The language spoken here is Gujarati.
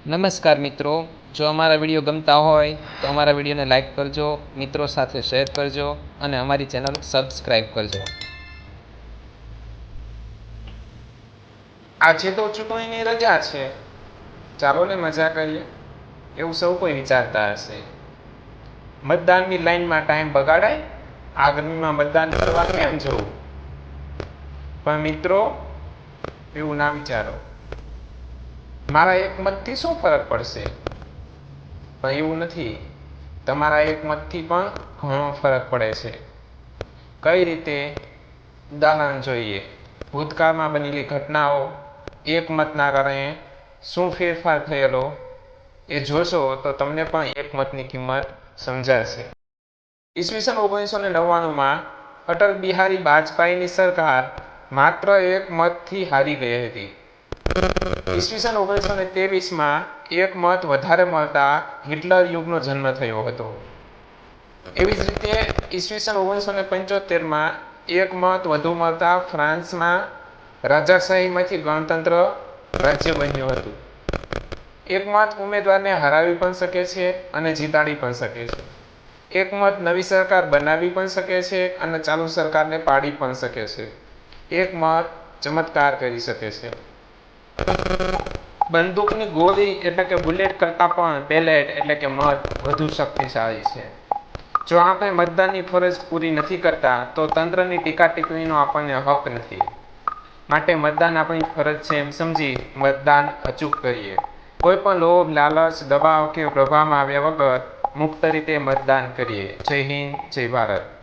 નમસ્કાર મિત્રો, જો અમારા વિડીયો ગમતા હોય તો અમારા વિડીયોને લાઈક કરજો, મિત્રો સાથે શેર કરજો અને અમારી ચેનલ સબસ્ક્રાઈબ કરજો. આજે તો ચૂંટણીની રજા છે, ચાલો ને મજા કરીએ એવું સૌ કોઈ વિચારતા હશે. મતદાનની લાઈનમાં ટાઈમ બગાડાય? આ ગરમીમાં મતદાન કરવા કેમ જવું? પણ મિત્રો, એવું ના વિચારો. મારા એક મતથી શું ફરક પડશે? પણ એવું નથી, તમારા એક મતથી પણ ઘણો ફરક પડે છે. કઈ રીતે? ઉદાહરણ જોઈએ. ભૂતકાળમાં બનેલી ઘટનાઓ, એક મતના કારણે શું ફેરફાર થયેલો એ જોશો તો તમને પણ એક મતની કિંમત સમજાશે. ઈસવીસન 1999માં અટલ બિહારી વાજપેયીની સરકાર માત્ર એક મતથી હારી ગઈ હતી. ઈસવીસન 1923માં એક મત વધારે મળતા હિટલર યુગનો જન્મ થયો હતો. એવી જ રીતે ઈસવીસન 1975માં એક મત વધુ મળતા ફ્રાન્સમાં રાજાશાહીમાંથી ગણતંત્ર રાજ્ય બન્યું હતું. એક મત ઉમેદવારને હરાવી પણ શકે છે અને જીતાડી પણ શકે છે. એક મત નવી સરકાર બનાવી પણ શકે છે અને ચાલુ સરકારને પાડી પણ શકે છે. એક મત ચમત્કાર કરી શકે છે. બંદૂકની ગોળી એટલે કે બુલેટ કરતાં પણ બેલેટ એટલે કે મત વધુ શક્તિશાળી છે. જો આપણે મતદાનની ફરજ પૂરી નથી કરતા તો તંત્રની ટીકા ટિપ્પણીનો આપણને હક નથી. માટે મતદાન આપણી ફરજ છે એમ સમજી મતદાન અચૂક કરીએ. કોઈ પણ લોભ, લાલચ, દબાવ કે પ્રભાવમાં આવ્યા વગર મુક્ત રીતે મતદાન કરીએ. જય હિન્દ, જય ભારત.